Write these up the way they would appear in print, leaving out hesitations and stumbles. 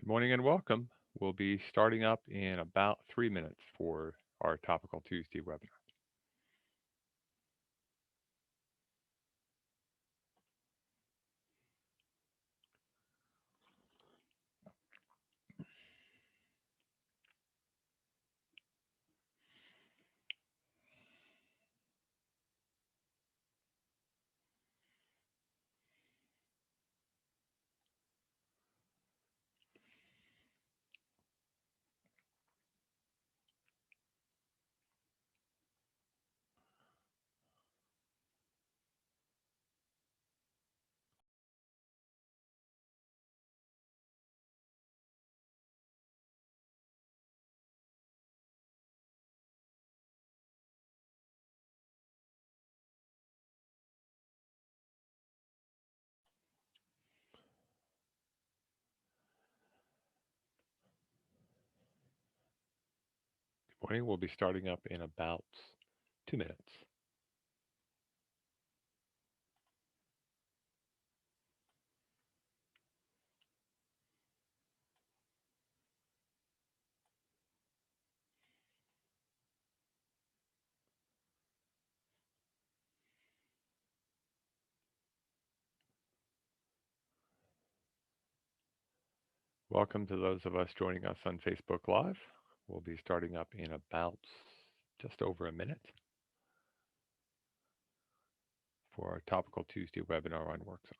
Good morning and welcome. We'll be starting up in about 3 minutes for our Topical Tuesday webinar. Good morning. We'll be starting up in about 2 minutes. Welcome to those of us joining us on Facebook Live. We'll be starting up in about just over a minute for our Topical Tuesday webinar on work zones.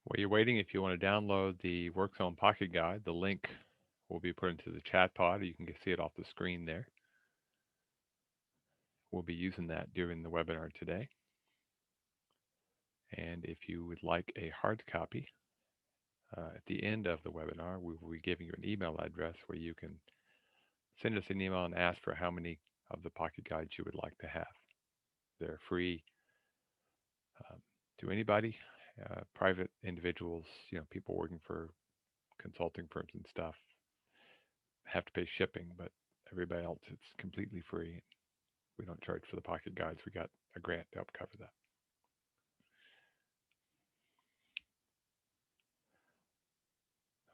While you're waiting, if you want to download the Work Zone Pocket Guide, the link will be put into the chat pod. You can see it off the screen there. We'll be using that during the webinar today. And if you would like a hard copy, at the end of the webinar, we will be giving you an email address where you can send us an email and ask for how many of the pocket guides you would like to have. They're free um, to anybody, private individuals, people working for consulting firms and stuff have to pay shipping, but everybody else, it's completely free. We don't charge for the pocket guides. We got a grant to help cover that.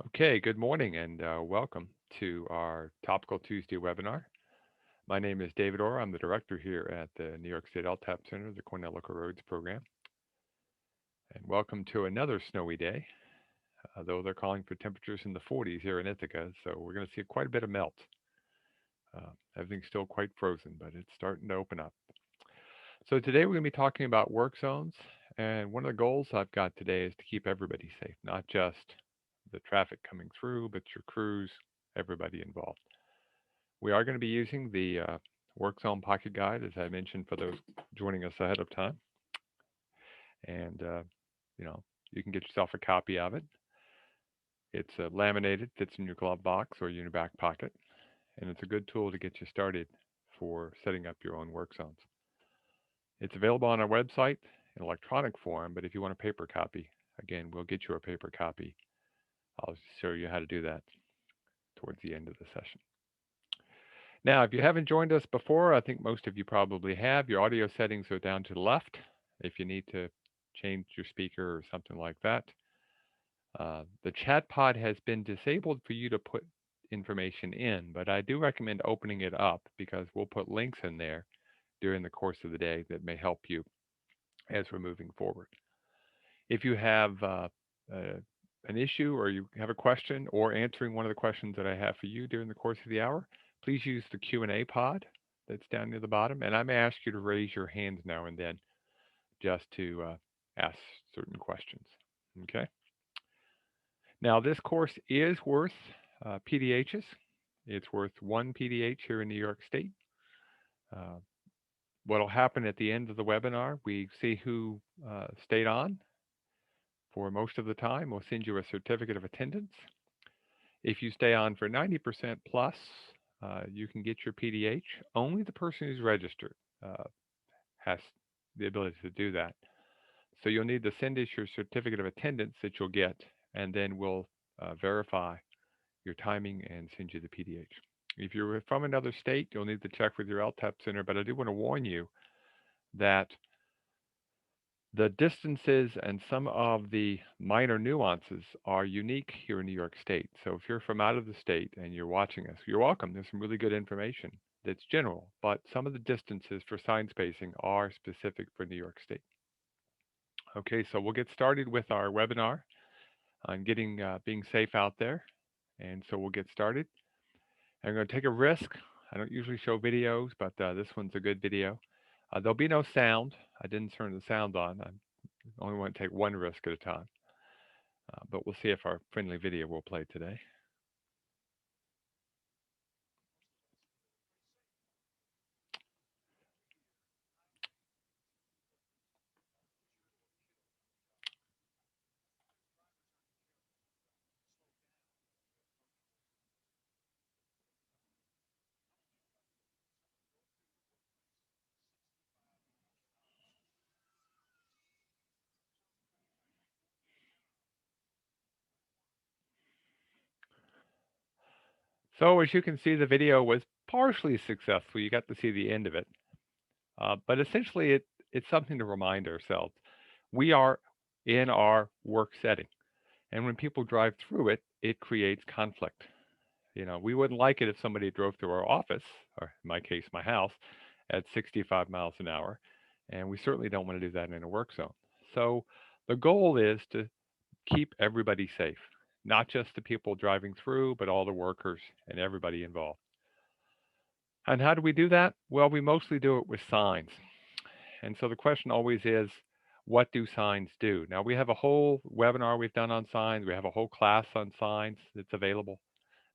Okay, good morning and welcome to our Topical Tuesday webinar. My name is David Orr. I'm the director here at the New York State LTAP Center, the Cornell Local Roads program. And welcome to another snowy day, though they're calling for temperatures in the 40s here in Ithaca, so we're going to see quite a bit of melt. Everything's still quite frozen, but it's starting to open up. So today we're going to be talking about work zones, and one of the goals I've got today is to keep everybody safe, not just the traffic coming through, but your crews, everybody involved. We are going to be using the Work Zone Pocket Guide, as I mentioned, for those joining us ahead of time. And, you can get yourself a copy of it. It's laminated, fits in your glove box or in your back pocket, and it's a good tool to get you started for setting up your own work zones. It's available on our website in electronic form, but if you want a paper copy, again, we'll get you a paper copy. I'll show you how to do that towards the end of the session. Now, if you haven't joined us before, I think most of you probably have. Your audio settings are down to the left if you need to change your speaker or something like that. The chat pod has been disabled for you to put information in, but I do recommend opening it up because we'll put links in there during the course of the day that may help you as we're moving forward. If you have an issue or you have a question or answering one of the questions that I have for you during the course of the hour, please use the Q&A pod that's down near the bottom, and I may ask you to raise your hands now and then just to ask certain questions. Okay. Now, this course is worth PDHs. It's worth one PDH here in New York State. Uh, what will happen at the end of the webinar, we see who stayed on for most of the time. We'll send you a certificate of attendance. If you stay on for 90% plus, you can get your PDH. Only the person who's registered uh, has the ability to do that. So you'll need to send us your certificate of attendance that you'll get, and then we'll verify your timing and send you the PDH. If you're from another state, you'll need to check with your LTAP center, but I do want to warn you that the distances and some of the minor nuances are unique here in New York State. So if you're from out of the state and you're watching us, you're welcome. There's some really good information that's general, but some of the distances for sign spacing are specific for New York State. Okay, so we'll get started with our webinar on getting being safe out there. And so we'll get started. I'm going to take a risk. I don't usually show videos, but this one's a good video. There'll be no sound. I didn't turn the sound on. I only want to take one risk at a time. But we'll see if our friendly video will play today. So as you can see, the video was partially successful. You got to see the end of it. But essentially, it's something to remind ourselves. We are in our work setting. And when people drive through it, it creates conflict. You know, we wouldn't like it if somebody drove through our office, or in my case, my house, at 65 miles an hour. And we certainly don't want to do that in a work zone. So the goal is to keep everybody safe, not just the people driving through, but all the workers and everybody involved. And how do we do that? Well, we mostly do it with signs. And so the question always is, what do signs do? Now, we have a whole webinar we've done on signs. We have a whole class on signs that's available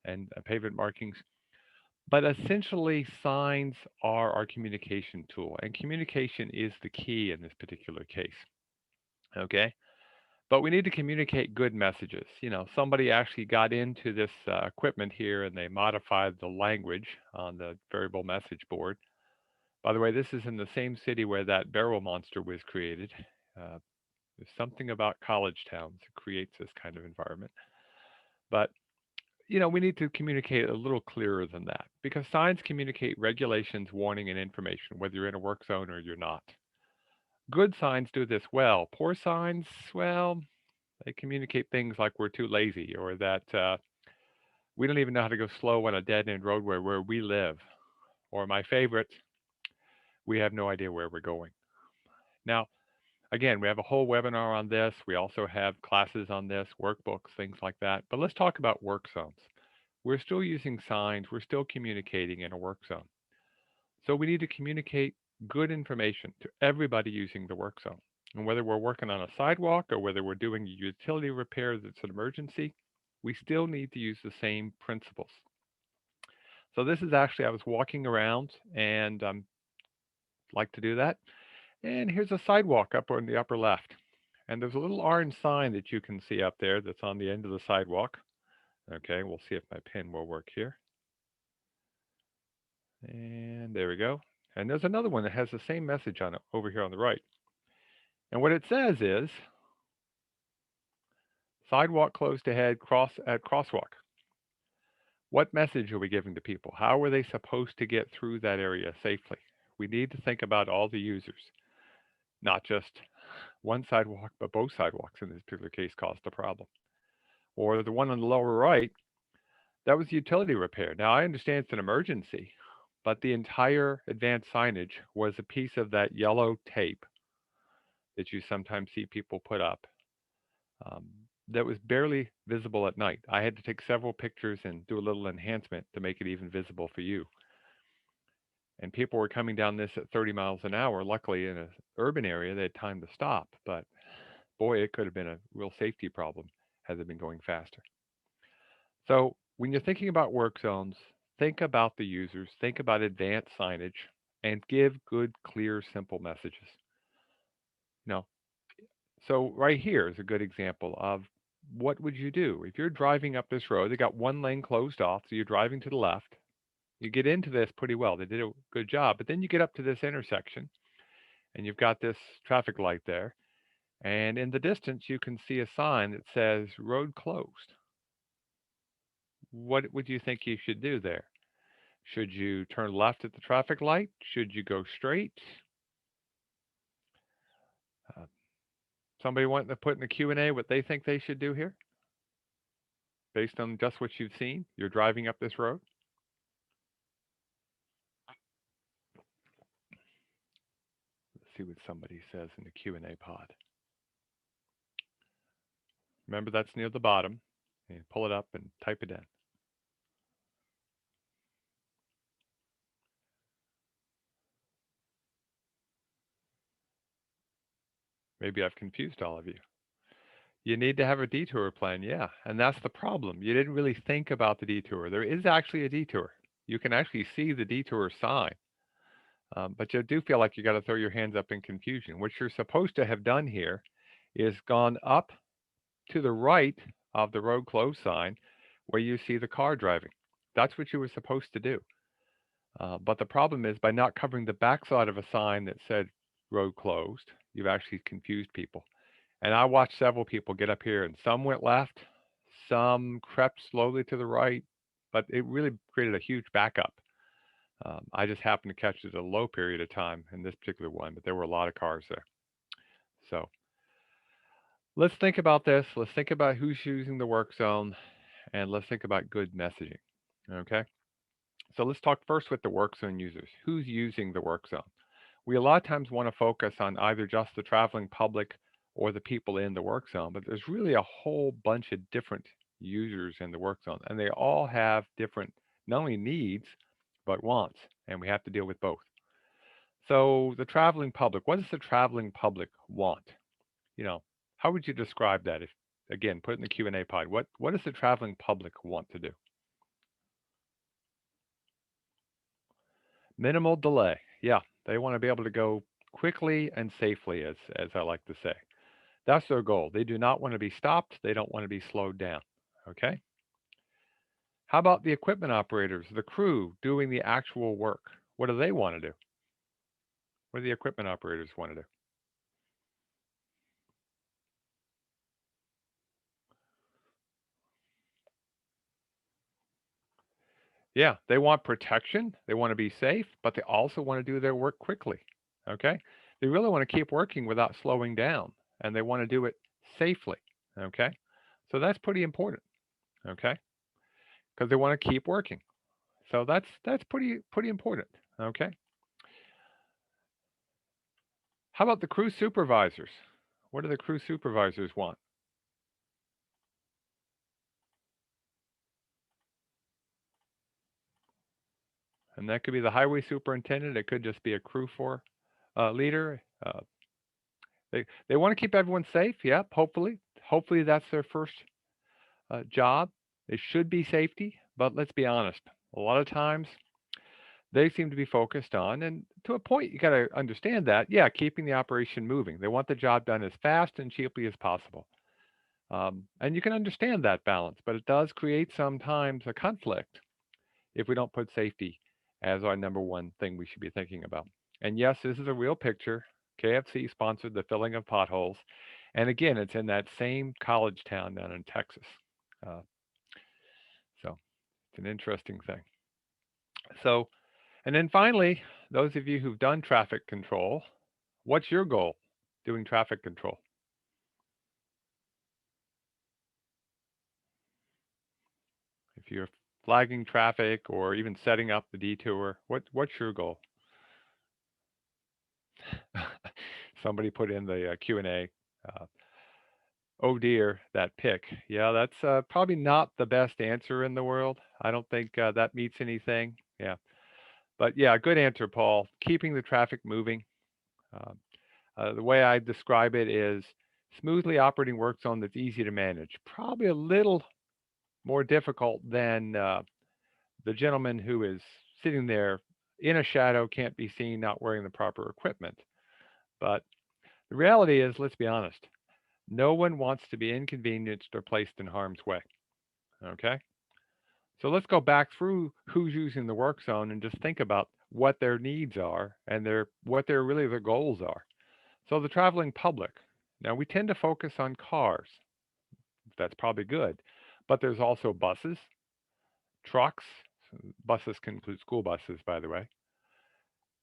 and pavement markings. But essentially, signs are our communication tool, and communication is the key in this particular case. Okay? But we need to communicate good messages. You know, somebody actually got into this equipment here and they modified the language on the variable message board. By the way, this is in the same city where that barrel monster was created. Uh, there's something about college towns that creates this kind of environment. But you know, we need to communicate a little clearer than that because signs communicate regulations, warning, and information, whether you're in a work zone or you're not. Good signs do this well. Poor signs, well, they communicate things like we're too lazy or that we don't even know how to go slow on a dead end roadway where we live. Or my favorite, we have no idea where we're going. Now, again, we have a whole webinar on this. We also have classes on this, workbooks, things like that. But let's talk about work zones. We're still using signs, we're still communicating in a work zone. So we need to communicate good information to everybody using the work zone. And whether we're working on a sidewalk or whether we're doing a utility repair that's an emergency, we still need to use the same principles. So this is actually, I was walking around and like to do that. And here's a sidewalk up on the upper left. And there's a little orange sign that you can see up there that's on the end of the sidewalk. Okay, we'll see if my pen will work here. And there we go. And there's another one that has the same message on it over here on the right. And what it says is sidewalk closed ahead, cross at crosswalk. What message are we giving to people? How are they supposed to get through that area safely? We need to think about all the users, not just one sidewalk, but both sidewalks in this particular case caused a problem. Or the one on the lower right, that was utility repair. Now I understand it's an emergency, but the entire advanced signage was a piece of that yellow tape that you sometimes see people put up um, that was barely visible at night. I had to take several pictures and do a little enhancement to make it even visible for you. And people were coming down this at 30 miles an hour. Luckily, in an urban area, they had time to stop. But boy, it could have been a real safety problem had it been going faster. So when you're thinking about work zones, think about the users, think about advanced signage, and give good, clear, simple messages. You know, so right here is a good example of what would you do if you're driving up this road. They got one lane closed off, so you're driving to the left. You get into this pretty well. They did a good job, but then you get up to this intersection, and you've got this traffic light there, and in the distance you can see a sign that says "Road Closed." What would you think you should do there? Should you turn left at the traffic light? Should you go straight? Uh, Somebody want to put in the Q&A what they think they should do here based on just what you've seen? You're driving up this road. Let's see what somebody says in the Q&A pod. Remember, that's near the bottom. And pull it up and type it in. Maybe I've confused all of you. You need to have a detour plan, yeah. And that's the problem. You didn't really think about the detour. There is actually a detour. You can actually see the detour sign. But you do feel like you got to throw your hands up in confusion. What you're supposed to have done here is gone up to the right of the road closed sign where you see the car driving. That's what you were supposed to do. But the problem is by not covering the backside of a sign that said road closed, you've actually confused people. And I watched several people get up here, and some went left, some crept slowly to the right, but it really created a huge backup. I just happened to catch it at a low period of time in this particular one, but there were a lot of cars there. So let's think about this. Let's think about who's using the work zone, and let's think about good messaging. Okay. So let's talk first with the work zone users. Who's using the work zone? We a lot of times want to focus on either just the traveling public or the people in the work zone, but there's really a whole bunch of different users in the work zone, and they all have different not only needs but wants, and we have to deal with both. So the traveling public, what does the traveling public want? You know, how would you describe that? If again, put it in the Q&A pod. What does the traveling public want to do? Minimal delay. Yeah, they want to be able to go quickly and safely, as I like to say. That's their goal. They do not want to be stopped. They don't want to be slowed down. Okay. How about the equipment operators, the crew doing the actual work? What do they want to do? What do the equipment operators want to do? Yeah, they want protection. They want to be safe, but they also want to do their work quickly. Okay. They really want to keep working without slowing down, and they want to do it safely. Okay. So that's pretty important. Okay. Because they want to keep working. So that's pretty important. Okay. How about the crew supervisors? What do the crew supervisors want? And that could be the highway superintendent. It could just be a crew for leader. They want to keep everyone safe. Yep. Hopefully that's their first job. It should be safety, but let's be honest. A lot of times they seem to be focused on, and to a point, you got to understand that. Yeah, keeping the operation moving. They want the job done as fast and cheaply as possible. And you can understand that balance, but it does create sometimes a conflict if we don't put safety as our number one thing we should be thinking about. And yes, this is a real picture. KFC sponsored the filling of potholes. And again, it's in that same college town down in Texas. Uh, so it's an interesting thing. So, and then finally, those of you who've done traffic control, what's your goal doing traffic control? If you're flagging traffic or even setting up the detour, what's your goal? Somebody put in the Q&A. Oh dear, that pick. Yeah, that's probably not the best answer in the world. I don't think that meets anything. Yeah, but yeah, good answer, Paul. Keeping the traffic moving. Uh, the way I describe it is Smoothly operating work zone that's easy to manage. Probably a little more difficult than the gentleman who is sitting there in a shadow, can't be seen, not wearing the proper equipment. But the reality is, let's be honest, no one wants to be inconvenienced or placed in harm's way. Okay? So let's go back through who's using the work zone and just think about what their needs are and what their really their goals are. So the traveling public. Now we tend to focus on cars. That's probably good. But there's also buses, trucks. Buses can include school buses, by the way.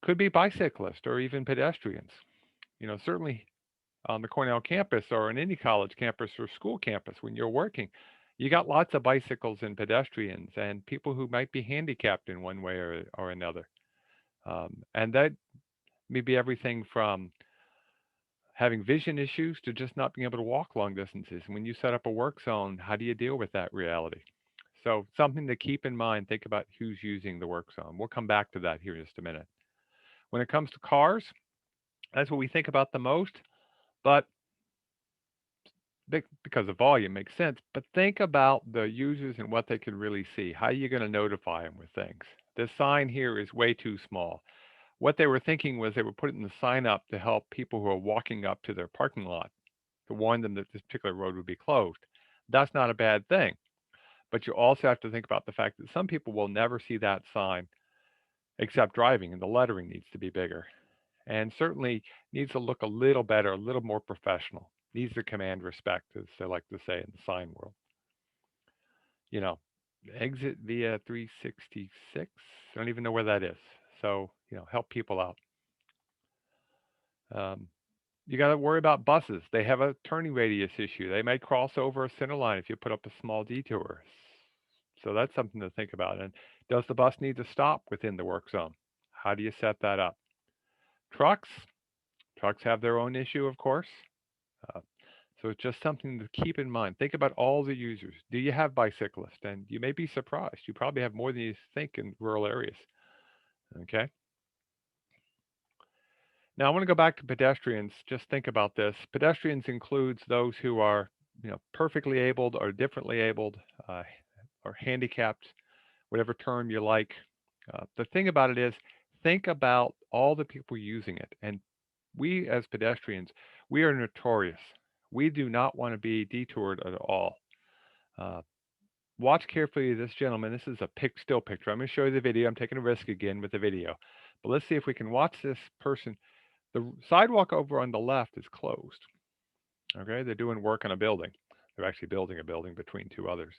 Could be bicyclists or even pedestrians. Certainly on the Cornell campus or on any college campus or school campus when you're working, you got lots of bicycles and pedestrians and people who might be handicapped in one way or another. And that may be everything from having vision issues to just not being able to walk long distances. When you set up a work zone, how do you deal with that reality? So, something to keep in mind, think about who's using the work zone. We'll come back to that here in just a minute. When it comes to cars, that's what we think about the most, but because the volume makes sense, but think about the users and what they can really see. How are you going to notify them with things? This sign here is way too small. What they were thinking was they were putting the sign up to help people who are walking up to their parking lot to warn them that this particular road would be closed. That's not a bad thing. But you also have to think about the fact that some people will never see that sign except driving, and the lettering needs to be bigger. And certainly needs to look a little better, a little more professional. Needs to command respect, as they like to say in the sign world. You know, exit via 366. I don't even know where that is. So, help people out. Um, you got to worry about buses. They have a turning radius issue. They may cross over a center line if you put up a small detour. So that's something to think about. And does the bus need to stop within the work zone? How do you set that up? Trucks. Trucks have their own issue, of course. Uh, so it's just something to keep in mind. Think about all the users. Do you have bicyclists? And you may be surprised. You probably have more than you think in rural areas. Okay. Now I want to go back to pedestrians. Just think about this. Pedestrians includes those who are, perfectly abled or differently abled, or handicapped, whatever term you like. The thing about it is, think about all the people using it. And we as pedestrians, we are notorious. We do not want to be detoured at all. Uh, Watch carefully this gentleman. This is a still picture. I'm going to show you the video. I'm taking a risk again with the video. But let's see if we can watch this person. The sidewalk over on the left is closed. Okay, they're doing work on a building. They're actually building a building between two others.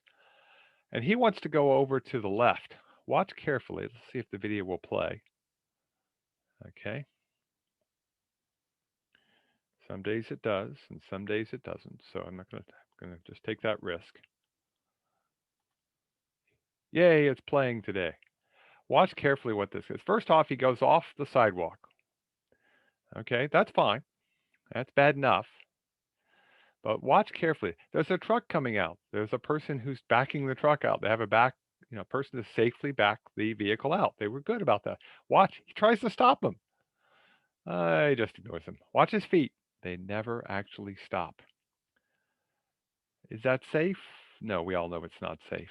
And he wants to go over to the left. Watch carefully. Let's see if the video will play. Okay. Some days it does, and some days it doesn't. So I'm not going to just take that risk. Yay, it's playing today. Watch carefully what this is. First off, he goes off the sidewalk. Okay, that's fine. That's bad enough. But watch carefully. There's a truck coming out. There's a person who's backing the truck out. They have a person to safely back the vehicle out. They were good about that. Watch. He tries to stop him. He just ignores him. Watch his feet. They never actually stop. Is that safe? No, we all know it's not safe.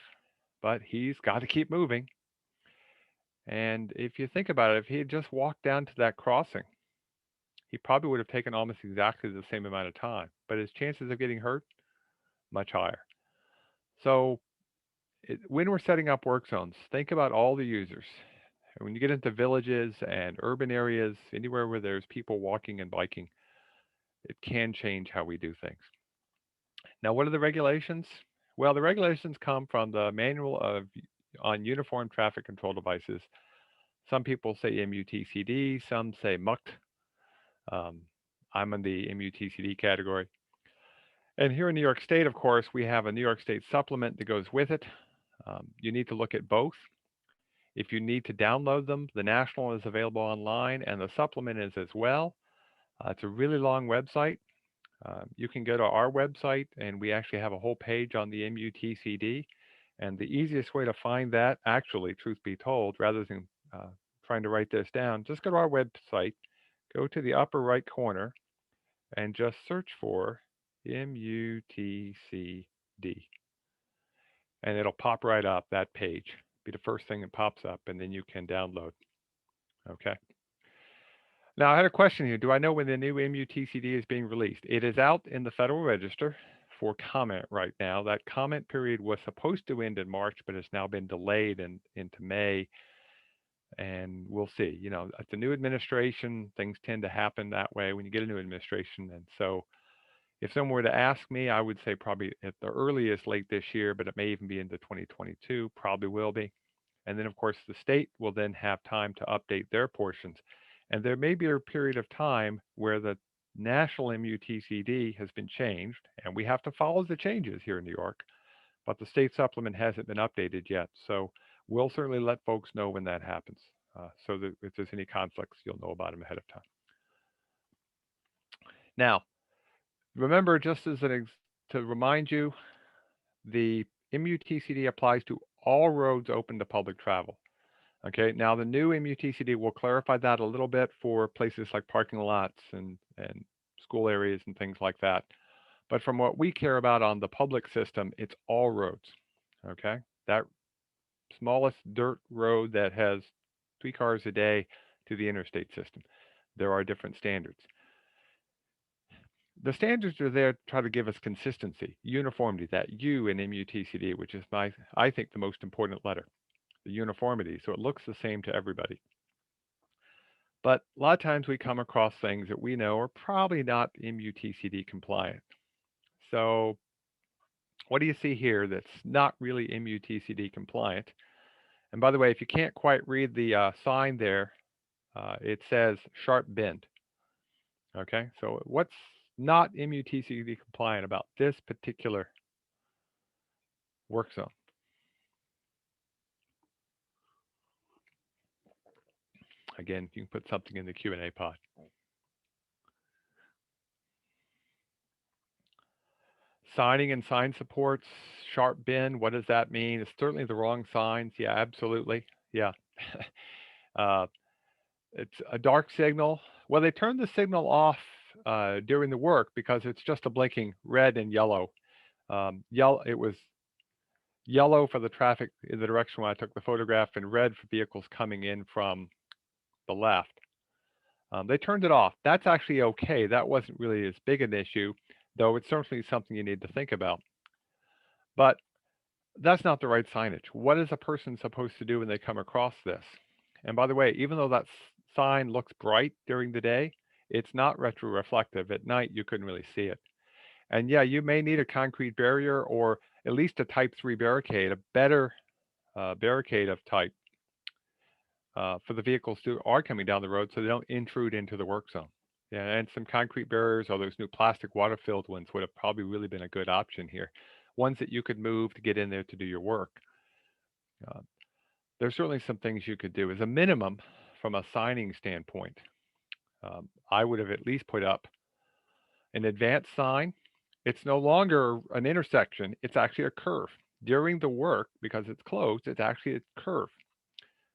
But he's got to keep moving. And if you think about it, if he had just walked down to that crossing, he probably would have taken almost exactly the same amount of time. But his chances of getting hurt, much higher. So when we're setting up work zones, think about all the users. When you get into villages and urban areas, anywhere where there's people walking and biking, it can change how we do things. Now, what are the regulations? Well, the regulations come from the Manual on Uniform Traffic Control Devices. Some people say MUTCD, some say MUCT. I'm in the MUTCD category. And here in New York State, of course, we have a New York State supplement that goes with it. You need to look at both. If you need to download them, the national is available online and the supplement is as well. It's a really long website. You can go to our website and we actually have a whole page on the MUTCD. And the easiest way to find that, actually, truth be told, rather than trying to write this down, just go to our website, go to the upper right corner, and just search for MUTCD. And it'll pop right up, that page. Be the first thing that pops up, and then you can download. Okay. Now, I had a question here. Do I know when the new MUTCD is being released? It is out in the Federal Register for comment right now. That comment period was supposed to end in March, but it's now been delayed into May. And we'll see. You know, at the new administration, things tend to happen that way when you get a new administration. And so, if someone were to ask me, I would say probably at the earliest late this year, but it may even be into 2022, probably will be. And then, of course, the state will then have time to update their portions. And there may be a period of time where the national MUTCD has been changed, and we have to follow the changes here in New York, but the state supplement hasn't been updated yet. So we'll certainly let folks know when that happens, so that if there's any conflicts, you'll know about them ahead of time. Now, remember, just as to remind you, the MUTCD applies to all roads open to public travel. Okay, now the new MUTCD will clarify that a little bit for places like parking lots and school areas and things like that. But from what we care about on the public system, it's all roads. Okay, that smallest dirt road that has 3 cars a day to the interstate system. There are different standards. The standards are there to try to give us consistency, uniformity, that U in MUTCD, which is I think the most important letter, the uniformity, so it looks the same to everybody. But a lot of times we come across things that we know are probably not MUTCD compliant. So what do you see here that's not really MUTCD compliant? And by the way, if you can't quite read the sign there, it says sharp bend. Okay, so what's not MUTCD compliant about this particular work zone? Again, you can put something in the Q&A pod. Signing and sign supports, sharp bend, what does that mean? It's certainly the wrong signs. Yeah, absolutely. Yeah. uh, it's a dark signal. Well, they turned the signal off during the work because it's just a blinking red and yellow. It was yellow for the traffic in the direction when I took the photograph and red for vehicles coming in from the left. They turned it off. That's actually okay. That wasn't really as big an issue, though it's certainly something you need to think about. But that's not the right signage. What is a person supposed to do when they come across this? And by the way, even though that sign looks bright during the day, it's not retroreflective. At night, you couldn't really see it. And yeah, you may need a concrete barrier or at least a type 3 barricade, a better barricade of type for the vehicles who are coming down the road so they don't intrude into the work zone. Yeah, and some concrete barriers or those new plastic water-filled ones would have probably really been a good option here. Ones that you could move to get in there to do your work. Uh, there's certainly some things you could do. As a minimum, from a signing standpoint, I would have at least put up an advanced sign. It's no longer an intersection, it's actually a curve. During the work, because it's closed, it's actually a curve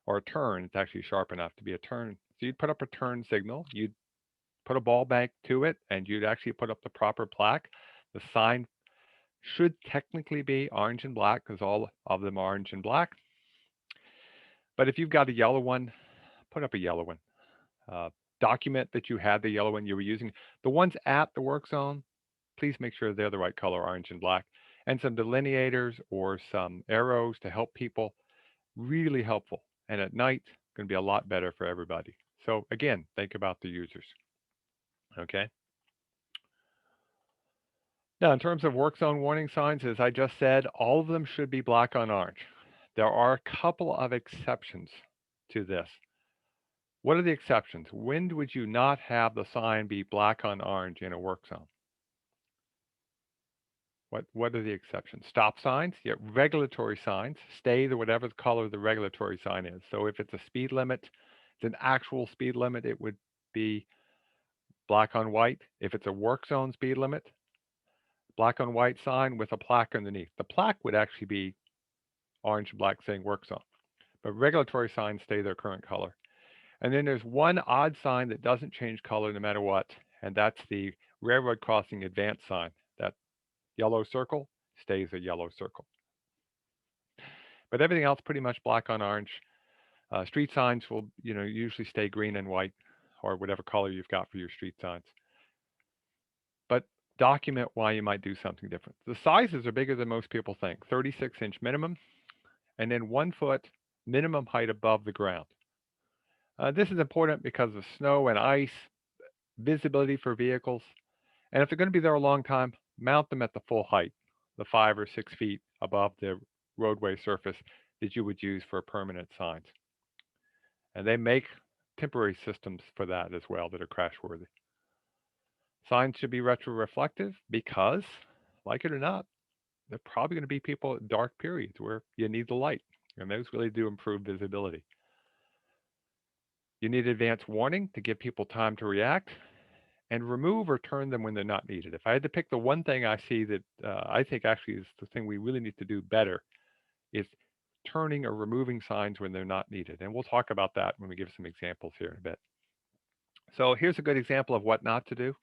or a turn. It's actually sharp enough to be a turn. So you'd put up a turn signal, you'd put a ball bank to it, and you'd actually put up the proper plaque. The sign should technically be orange and black because all of them are orange and black. But if you've got a yellow one, put up a yellow one. Document that you had the yellow one you were using. The ones at the work zone, please make sure they're the right color, orange and black. And some delineators or some arrows to help people, really helpful. And at night, going to be a lot better for everybody. So again, think about the users. Okay. Now, in terms of work zone warning signs, as I just said, all of them should be black on orange. There are a couple of exceptions to this. What are the exceptions? When would you not have the sign be black on orange in a work zone? What are the exceptions? Stop signs, yeah, regulatory signs, stay the whatever the color the regulatory sign is. So if it's a speed limit, it's an actual speed limit, it would be black on white. If it's a work zone speed limit, black on white sign with a plaque underneath. The plaque would actually be orange and black saying work zone, but regulatory signs stay their current color. And then there's one odd sign that doesn't change color no matter what, and that's the railroad crossing advance sign. yellow circle stays a yellow circle. But everything else pretty much black on orange. Street signs will, usually stay green and white or whatever color you've got for your street signs. But document why you might do something different. The sizes are bigger than most people think. 36-inch minimum, and then 1 foot minimum height above the ground. This is important because of snow and ice, visibility for vehicles, and if they're going to be there a long time, mount them at the full height, the 5 or 6 feet above the roadway surface that you would use for permanent signs. And they make temporary systems for that as well that are crash worthy. Signs should be retroreflective because, like it or not, there are probably going to be people at dark periods where you need the light, and those really do improve visibility. You need advance warning to give people time to react, and remove or turn them when they're not needed. If I had to pick the one thing I see that I think actually is the thing we really need to do better, is turning or removing signs when they're not needed. And we'll talk about that when we give some examples here in a bit. So here's a good example of what not to do.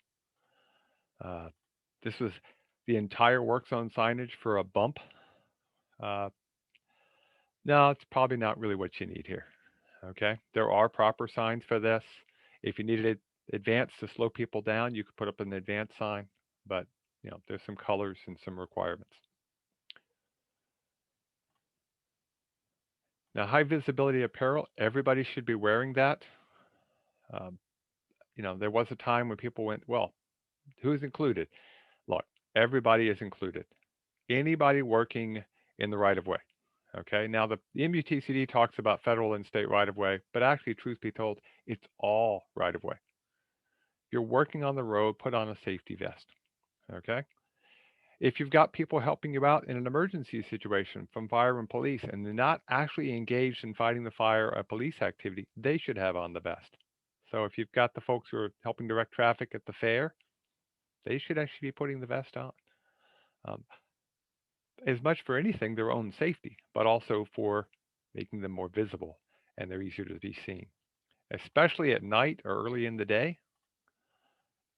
This was the entire work zone signage for a bump. No, it's probably not really what you need here. Okay, there are proper signs for this. If you needed it advanced to slow people down, you could put up an advanced sign, but there's some colors and some requirements. Now, high visibility apparel, everybody should be wearing that. Um, there was a time when people went, well, who's included? Look, everybody is included. Anybody working in the right of way. Okay, now the MUTCD talks about federal and state right of way, but actually, truth be told, it's all right of way. If you're working on the road, put on a safety vest. Okay. If you've got people helping you out in an emergency situation from fire and police and they're not actually engaged in fighting the fire or police activity, they should have on the vest. So if you've got the folks who are helping direct traffic at the fair, they should actually be putting the vest on. Um, as much for anything, their own safety, but also for making them more visible and they're easier to be seen, especially at night or early in the day.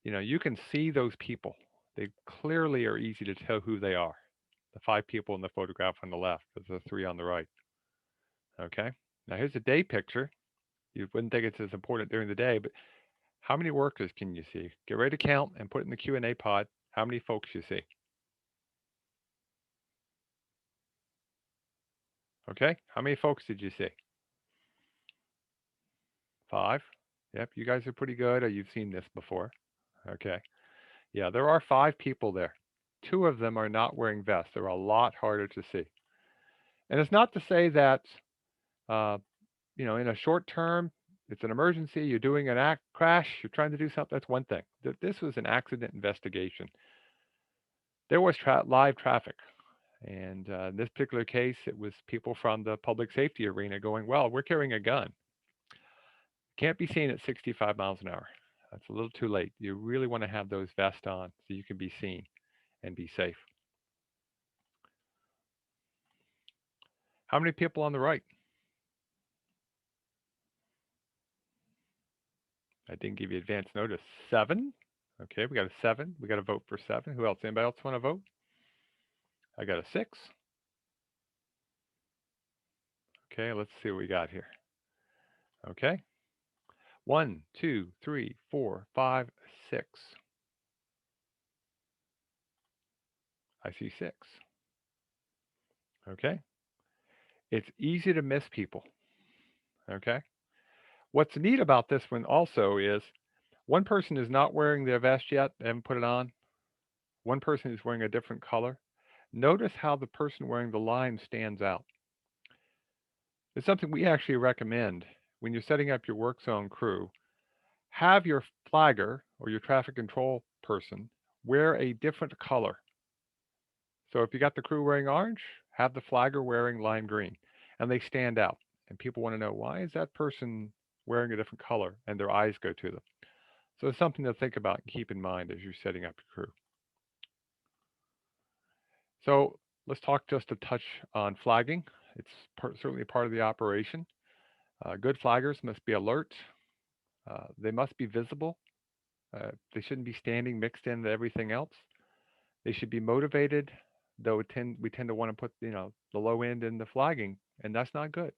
You can see those people. They clearly are easy to tell who they are. The 5 people in the photograph on the left, the 3 on the right. Okay. Now here's a day picture. You wouldn't think it's as important during the day, but how many workers can you see? Get ready to count and put in the Q&A pod how many folks you see. Okay. How many folks did you see? 5. Yep. You guys are pretty good, or you've seen this before. Okay. Yeah, there are 5 people there. 2 of them are not wearing vests. They're a lot harder to see. And it's not to say that, uh, in a short term, it's an emergency, you're doing an crash, you're trying to do something, that's one thing. This was an accident investigation. There was live traffic. And in this particular case, it was people from the public safety arena going, well, we're carrying a gun. Can't be seen at 65 miles an hour. That's a little too late. You really want to have those vests on so you can be seen and be safe. How many people on the right? I didn't give you advance notice. 7. Okay, we got a 7. We got a vote for 7. Who else? Anybody else want to vote? I got a 6. Okay, let's see what we got here. Okay. 1, 2, 3, 4, 5, 6. I see 6. Okay. It's easy to miss people. Okay. What's neat about this one also is one person is not wearing their vest yet. They haven't put it on. One person is wearing a different color. Notice how the person wearing the line stands out. It's something we actually recommend when you're setting up your work zone crew. Have your flagger or your traffic control person wear a different color. So if you got the crew wearing orange, have the flagger wearing lime green, and they stand out. And people want to know, why is that person wearing a different color? And their eyes go to them. So it's something to think about and keep in mind as you're setting up your crew. So let's talk just a touch on flagging. It's certainly part of the operation. Good flaggers must be alert. They must be visible. They shouldn't be standing mixed into everything else. They should be motivated, though we tend to want to put, the low end in the flagging, and that's not good.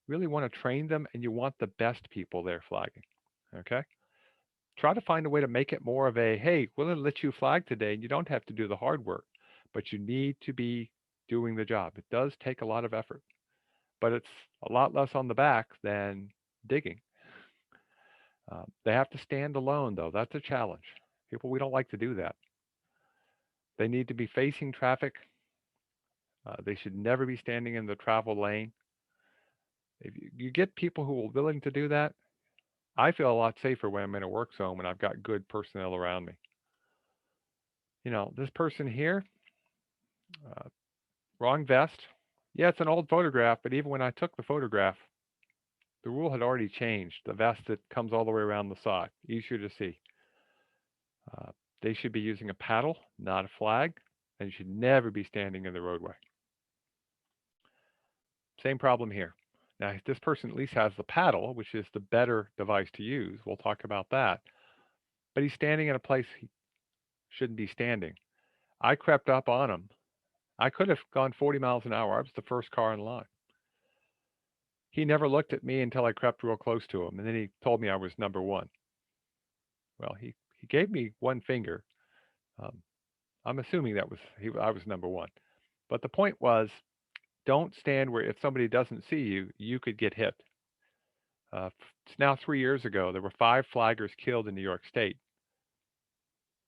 Really want to train them, and you want the best people there flagging. Okay? Try to find a way to make it more of a, hey, we're going to let you flag today, and you don't have to do the hard work, but you need to be doing the job. It does take a lot of effort, but it's a lot less on the back than digging. They have to stand alone, though. That's a challenge. People, we don't like to do that. They need to be facing traffic. They should never be standing in the travel lane. If you get people who are willing to do that, I feel a lot safer when I'm in a work zone when I've got good personnel around me. This person here, uh, wrong vest. Yeah, it's an old photograph, but even when I took the photograph, the rule had already changed. The vest that comes all the way around the side, easier to see. Uh, they should be using a paddle, not a flag, and you should never be standing in the roadway. Same problem here. Now, this person at least has the paddle, which is the better device to use. We'll talk about that. But he's standing in a place he shouldn't be standing. I crept up on him. I could have gone 40 miles an hour. I was the first car in line. He never looked at me until I crept real close to him, and then he told me I was number one. Well, he gave me one finger. Um, I'm assuming I was number one. But the point was, don't stand where if somebody doesn't see you, you could get hit. It's now 3 years ago. There were 5 flaggers killed in New York State.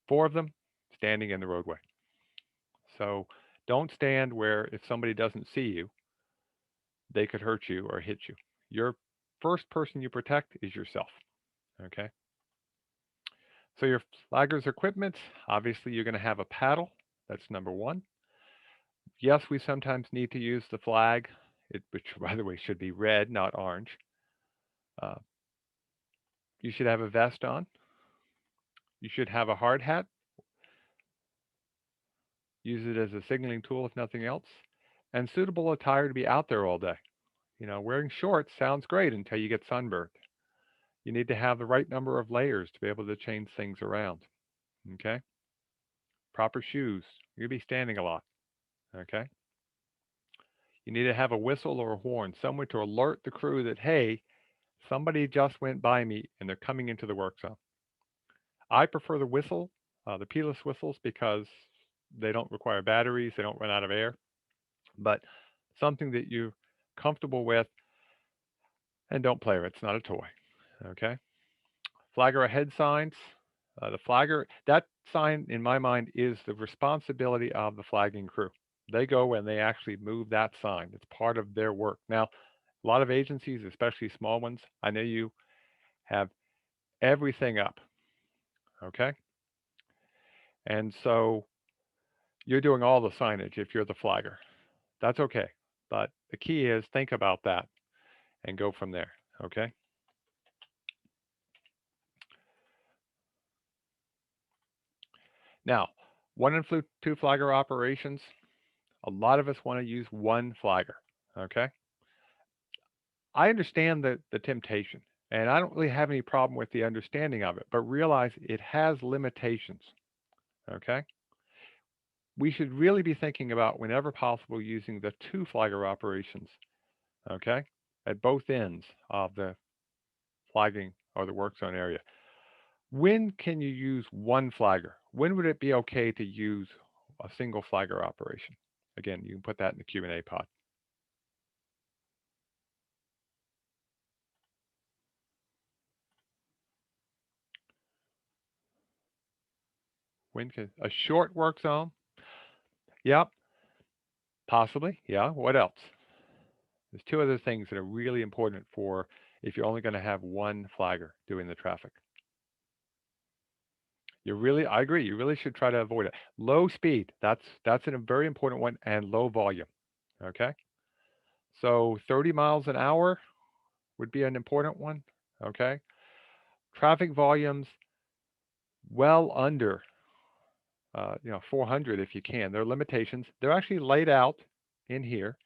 4 of them standing in the roadway. So don't stand where if somebody doesn't see you, they could hurt you or hit you. Your first person you protect is yourself. Okay. So your flagger's equipment, obviously you're going to have a paddle. That's number one. Yes, we sometimes need to use the flag, which by the way should be red, not orange. Uh, you should have a vest on. You should have a hard hat. Use it as a signaling tool if nothing else. And suitable attire to be out there all day. Wearing shorts sounds great until you get sunburned. You need to have the right number of layers to be able to change things around. Okay? Proper shoes. You'll be standing a lot. Okay? You need to have a whistle or a horn, somewhere to alert the crew that, hey, somebody just went by me and they're coming into the work zone. I prefer the whistle, the keyless whistles, because they don't require batteries, they don't run out of air, but something that you're comfortable with and don't play with. It's not a toy. Okay? Flagger ahead signs. The flagger, that sign in my mind is the responsibility of the flagging crew. They go and they actually move that sign. It's part of their work. Now, a lot of agencies, especially small ones, I know you have everything up. Okay? And so you're doing all the signage if you're the flagger. That's okay. But the key is think about that and go from there. Okay? Now, 1 and 2 flagger operations, a lot of us want to use one flagger. Okay? I understand the temptation, and I don't really have any problem with the understanding of it, but realize it has limitations. Okay? We should really be thinking about, whenever possible, using the 2 flagger operations. Okay? At both ends of the flagging or the work zone area. When can you use one flagger? When would it be okay to use a single flagger operation? Again, you can put that in the Q&A pod. When can a short work zone? Yep, possibly. Yeah. What else? There's 2 other things that are really important for if you're only going to have one flagger doing the traffic. I agree. You really should try to avoid it. Low speed. That's a very important one, and low volume. Okay. So 30 miles an hour would be an important one. Okay. Traffic volumes well under 400 if you can. There are limitations. They're actually laid out in here.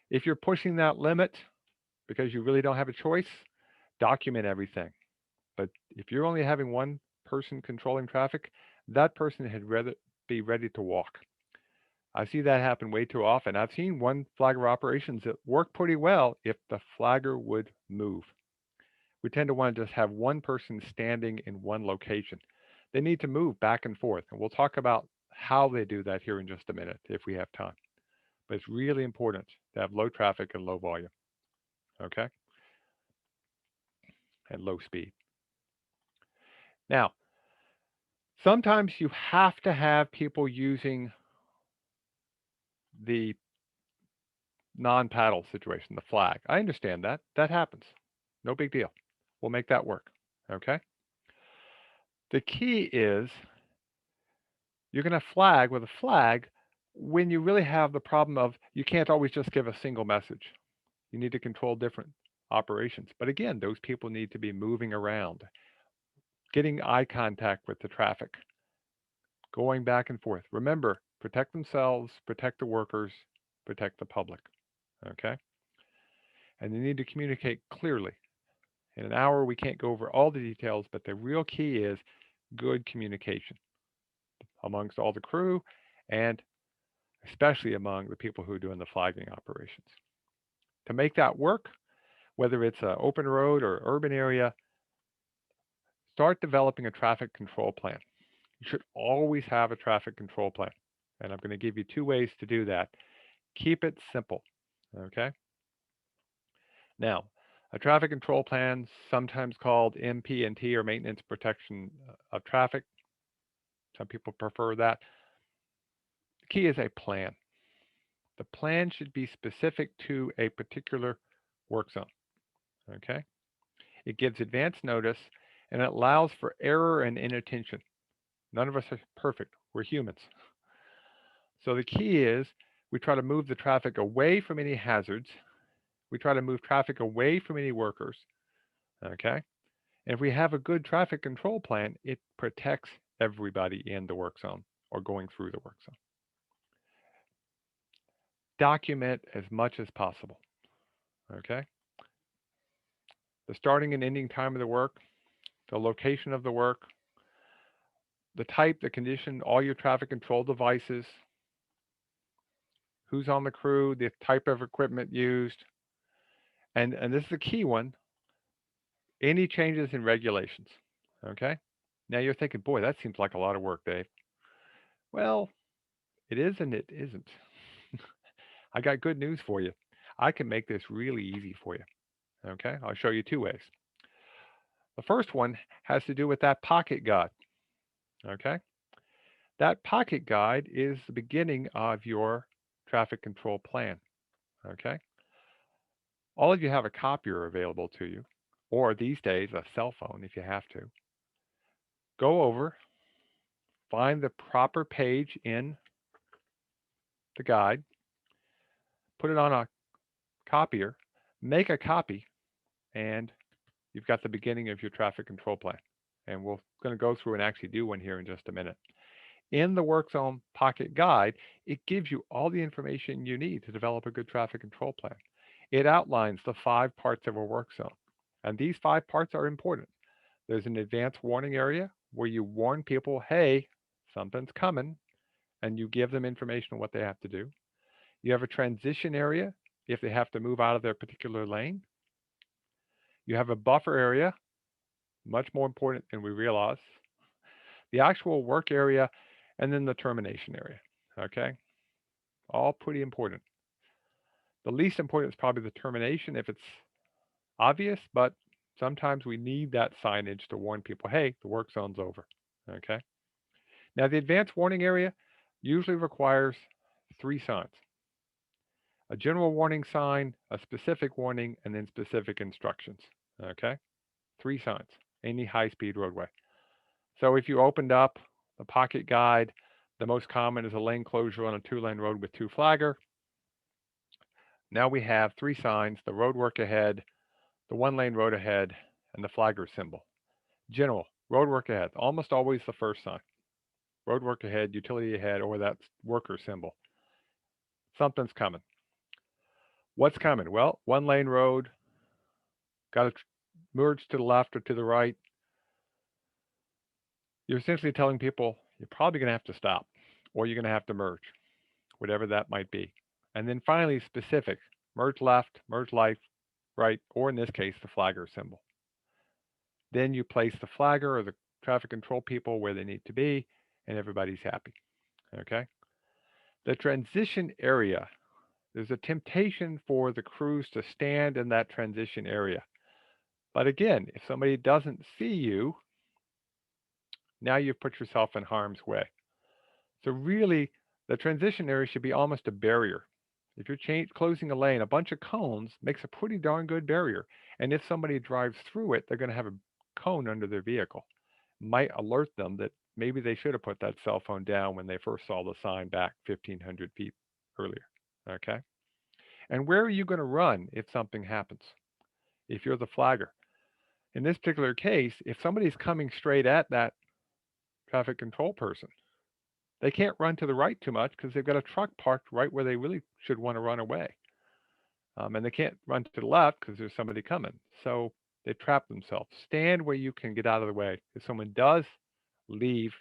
If you're pushing that limit because you really don't have a choice, document everything. But if you're only having one person controlling traffic, that person had be ready to walk. I see that happen way too often. I've seen one flagger operations that work pretty well if the flagger would move. We tend to want to just have one person standing in one location. They need to move back and forth, and we'll talk about how they do that here in just a minute if we have time. But it's really important to have low traffic and low volume, okay? And low speed. Now, sometimes you have to have people using the non-paddle situation, the flag. I understand that. That happens. No big deal. We'll make that work, okay? The key is you're going to flag with a flag when you really have the problem of you can't always just give a single message. You need to control different operations. But again, those people need to be moving around, getting eye contact with the traffic, going back and forth. Remember, protect themselves, protect the workers, protect the public, okay? And you need to communicate clearly. In an hour, we can't go over all the details, but the real key is good communication amongst all the crew and especially among the people who are doing the flagging operations. To make that work, whether it's an open road or urban area, start developing a traffic control plan. You should always have a traffic control plan. And I'm going to give you 2 ways to do that. Keep it simple, okay? Now, a traffic control plan, sometimes called MP&T or Maintenance Protection of Traffic. Some people prefer that. The key is a plan. The plan should be specific to a particular work zone, okay? It gives advance notice and it allows for error and inattention. None of us are perfect. We're humans. So the key is we try to move the traffic away from any hazards. We try to move traffic away from any workers, okay? And if we have a good traffic control plan, it protects everybody in the work zone or going through the work zone. Document as much as possible, okay? The starting and ending time of the work, the location of the work, the type, the condition, all your traffic control devices, who's on the crew, the type of equipment used, and this is the key one, any changes in regulations, okay? Now you're thinking, boy, that seems like a lot of work, Dave. Well, it is and it isn't. I got good news for you. I can make this really easy for you, okay? I'll show you 2 ways. The first one has to do with that pocket guide, okay? That pocket guide is the beginning of your traffic control plan, okay? All of you have a copier available to you, or these days, a cell phone if you have to. Go over, find the proper page in the guide, put it on a copier, make a copy, and you've got the beginning of your traffic control plan. And we're going to go through and actually do one here in just a minute. In the Work Zone Pocket Guide, it gives you all the information you need to develop a good traffic control plan. It outlines the 5 parts of a work zone. And these 5 parts are important. There's an advance warning area where you warn people, hey, something's coming, and you give them information on what they have to do. You have a transition area if they have to move out of their particular lane. You have a buffer area, much more important than we realize. The actual work area, and then the termination area, okay? All pretty important. The least important is probably the termination if it's obvious, but sometimes we need that signage to warn people, hey, the work zone's over, okay? Now, the advanced warning area usually requires 3 signs. A general warning sign, a specific warning, and then specific instructions, okay? 3 signs, any high-speed roadway. So if you opened up the pocket guide, the most common is a lane closure on a 2-lane road with 2 flagger. Now we have 3 signs, the road work ahead, the 1-lane road ahead, and the flagger symbol. General, road work ahead, almost always the first sign. Road work ahead, utility ahead, or that worker symbol. Something's coming. What's coming? Well, 1-lane road, got to merge to the left or to the right. You're essentially telling people you're probably going to have to stop. or you're going to have to merge, whatever that might be. And then finally, specific, merge left, merge right, or in this case, the flagger symbol. Then you place the flagger or the traffic control people where they need to be, and everybody's happy. Okay? The transition area. There's a temptation for the crews to stand in that transition area. But again, if somebody doesn't see you, now you've put yourself in harm's way. So really, the transition area should be almost a barrier. If you're closing a lane, a bunch of cones makes a pretty darn good barrier. And if somebody drives through it, they're going to have a cone under their vehicle. Might alert them that maybe they should have put that cell phone down when they first saw the sign back 1,500 feet earlier. Okay? And where are you going to run if something happens? If you're the flagger. In this particular case, if somebody's coming straight at that traffic control person, they can't run to the right too much because they've got a truck parked right where they really should want to run away. And they can't run to the left because there's somebody coming. So they trap themselves. Stand where you can get out of the way if someone does leave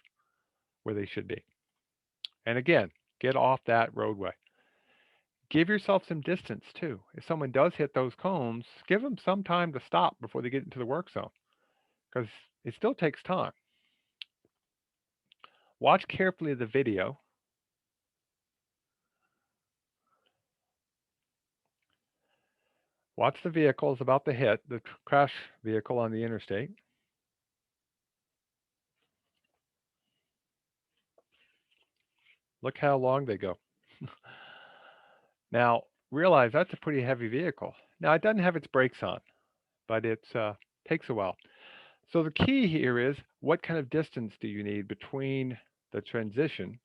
where they should be. And again, get off that roadway. Give yourself some distance too. If someone does hit those cones, give them some time to stop before they get into the work zone because it still takes time. Watch carefully the video. Watch the vehicles about to hit the crash vehicle on the interstate. Look how long they go. Now, realize that's a pretty heavy vehicle. Now, it doesn't have its brakes on, but it takes a while. So the key here is what kind of distance do you need between the transition,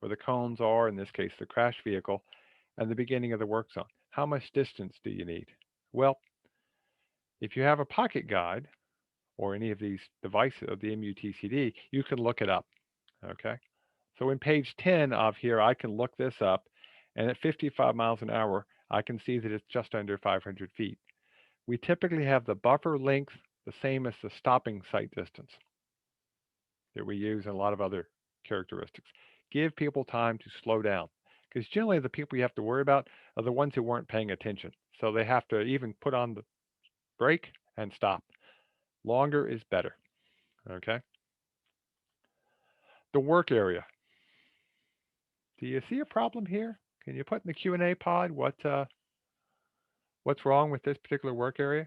where the cones are, in this case, the crash vehicle, and the beginning of the work zone? How much distance do you need? Well, if you have a pocket guide or any of these devices of the MUTCD, you can look it up. Okay. So in page 10 of here, I can look this up, and at 55 miles an hour, I can see that it's just under 500 feet. We typically have the buffer length the same as the stopping sight distance that we use in a lot of other characteristics. Give people time to slow down, because generally the people you have to worry about are the ones who weren't paying attention. So they have to even put on the brake and stop. Longer is better. Okay. The work area. Do you see a problem here? Can you put in the Q&A pod what's wrong with this particular work area?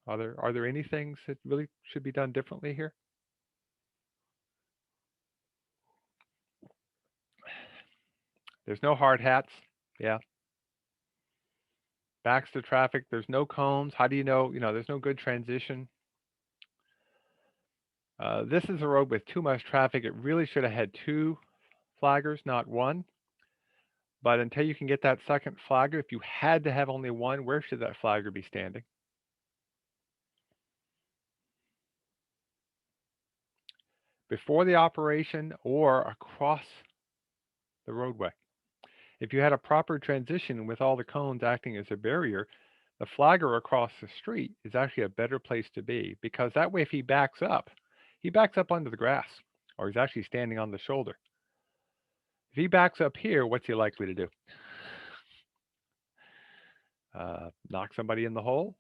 Are there any things that really should be done differently here? There's no hard hats. Yeah. Backs to traffic. There's no cones. How do you know? There's no good transition. This is a road with too much traffic. It really should have had two flaggers, not one. But until you can get that second flagger, if you had to have only one, where should that flagger be standing? Before the operation or across the roadway. If you had a proper transition with all the cones acting as a barrier, the flagger across the street is actually a better place to be, because that way if he backs up under the grass, or he's actually standing on the shoulder. If he backs up here, what's he likely to do? Knock somebody in the hole?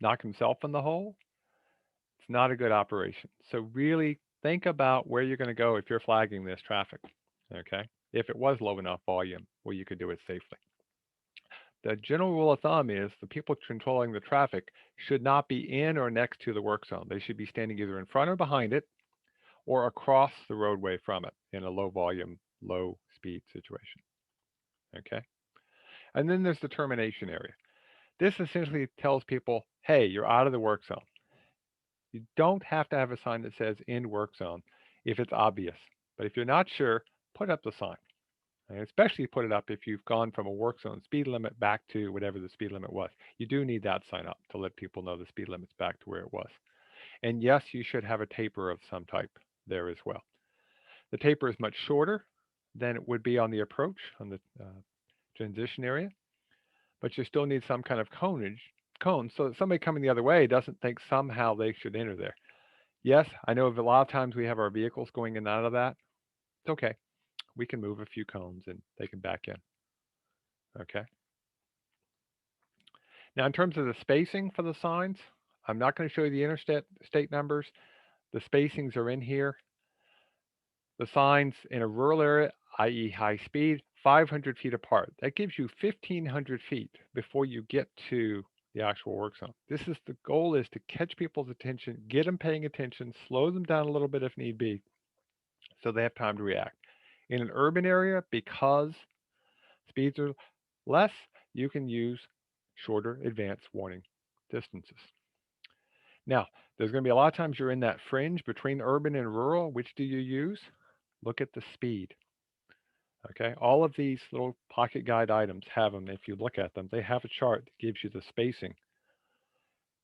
Knock himself in the hole? It's not a good operation. So really think about where you're going to go if you're flagging this traffic, okay? If it was low enough volume where you could do it safely. The general rule of thumb is the people controlling the traffic should not be in or next to the work zone. They should be standing either in front or behind it or across the roadway from it in a low volume, low speed situation. Okay. And then there's the termination area. This essentially tells people, hey, you're out of the work zone. You don't have to have a sign that says end work zone if it's obvious. But if you're not sure, put up the sign. And especially put it up if you've gone from a work zone speed limit back to whatever the speed limit was. You do need that sign up to let people know the speed limit's back to where it was. And yes, you should have a taper of some type there as well. The taper is much shorter than it would be on the approach, on the transition area, but you still need some kind of cone so that somebody coming the other way doesn't think somehow they should enter there. Yes, I know a lot of times we have our vehicles going in and out of that. It's okay. we can move a few cones and they can back in. Okay. Now, in terms of the spacing for the signs, I'm not going to show you the interstate numbers. The spacings are in here. The signs in a rural area, i.e. high speed, 500 feet apart. That gives you 1,500 feet before you get to the actual work zone. The goal is to catch people's attention, get them paying attention, slow them down a little bit if need be, so they have time to react. In an urban area, because speeds are less, you can use shorter advance warning distances. Now, there's going to be a lot of times you're in that fringe between urban and rural. Which do you use? Look at the speed. Okay, all of these little pocket guide items have them. If you look at them, they have a chart that gives you the spacing.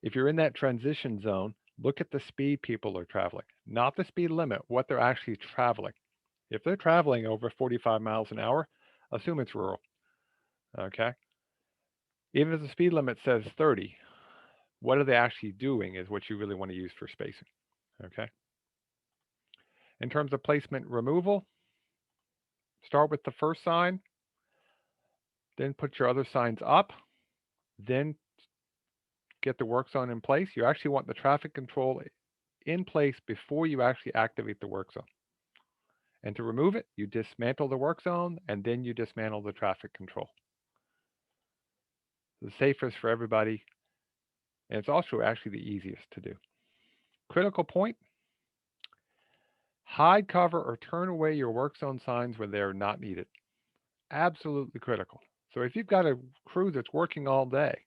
If you're in that transition zone, look at the speed people are traveling, not the speed limit, what they're actually traveling. If they're traveling over 45 miles an hour, assume it's rural. Okay, even if the speed limit says 30, what are they actually doing is what you really want to use for spacing. Okay. In terms of placement removal, start with the first sign, then put your other signs up, then get the work zone in place. You actually want the traffic control in place before you actually activate the work zone. And to remove it, you dismantle the work zone and then you dismantle the traffic control. The safest for everybody, and it's also actually the easiest to do. Critical point: hide, cover, or turn away your work zone signs when they are not needed. Absolutely critical. So if you've got a crew that's working all day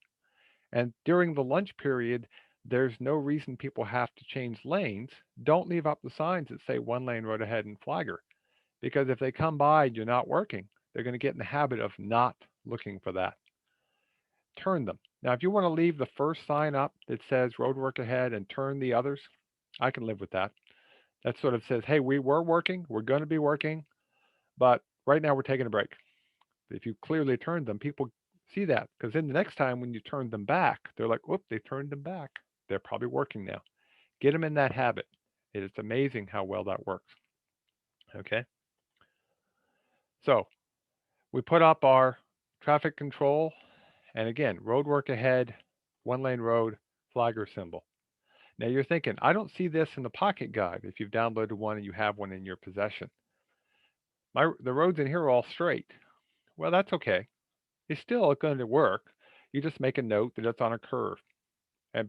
and during the lunch period, there's no reason people have to change lanes, don't leave up the signs that say one lane road ahead and flagger. Because if they come by and you're not working, they're going to get in the habit of not looking for that. Turn them. Now, if you want to leave the first sign up that says road work ahead and turn the others, I can live with that. That sort of says, hey, we were working, we're going to be working, but right now we're taking a break. If you clearly turned them, people see that because then the next time when you turn them back, they're like, whoop, they turned them back. They're probably working now. Get them in that habit. It is amazing how well that works. Okay. So we put up our traffic control, and again, road work ahead, one lane road, flagger symbol. Now you're thinking, I don't see this in the pocket guide if you've downloaded one and you have one in your possession. The roads in here are all straight. Well, that's okay. It's still going to work. You just make a note that it's on a curve,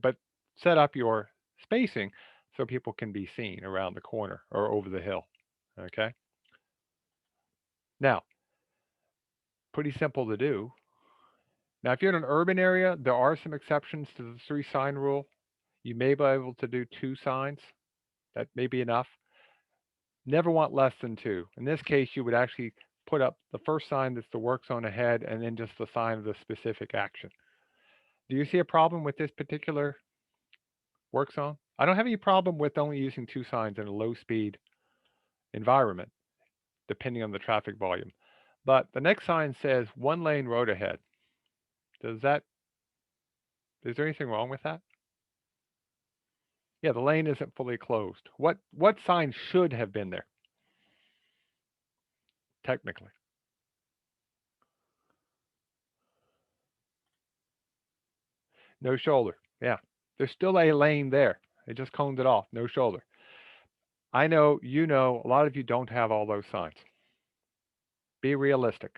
but set up your spacing so people can be seen around the corner or over the hill. Okay. Now, pretty simple to do. Now, if you're in an urban area, there are some exceptions to the 3 sign rule. You may be able to do 2 signs. That may be enough. Never want less than 2. In this case, you would actually put up the first sign that's the work zone ahead and then just the sign of the specific action. Do you see a problem with this particular work zone? I don't have any problem with only using 2 signs in a low speed environment, depending on the traffic volume. But the next sign says one lane road ahead. Is there anything wrong with that? Yeah, the lane isn't fully closed. What sign should have been there, technically? No shoulder. Yeah. There's still a lane there. It just coned it off. No shoulder. I know, a lot of you don't have all those signs. Be realistic.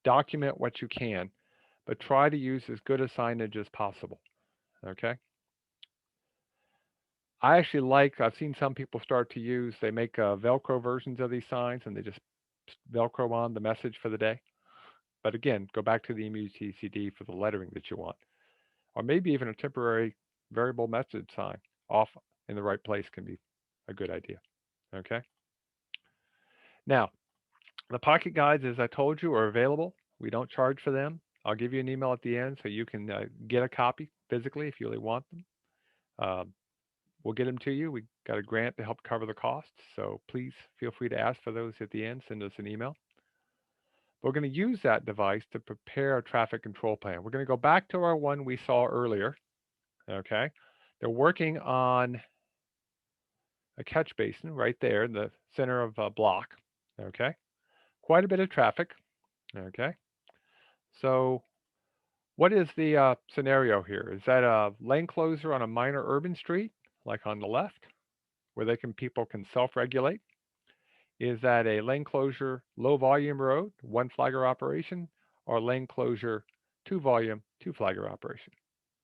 Document what you can, but try to use as good a signage as possible. Okay? I've seen some people start to use, they make Velcro versions of these signs and they just Velcro on the message for the day. But again, go back to the MUTCD for the lettering that you want. Or maybe even a temporary variable message sign off in the right place can be a good idea. Okay. Now, the pocket guides, as I told you, are available. We don't charge for them. I'll give you an email at the end so you can get a copy physically if you really want them. Uh, we'll get them to you. We got a grant to help cover the costs, so please feel free to ask for those at the end. Send us an email. We're going to use that device to prepare a traffic control plan. We're going to go back to our one we saw earlier. Okay. They're working on a catch basin right there in the center of a block. Okay. quite a bit of traffic. Okay, so what is the scenario here? Is that a lane closer on a minor urban street, like on the left, where people can self-regulate? Is that a lane closure, low volume road, one flagger operation, or lane closure, two volume, two flagger operation?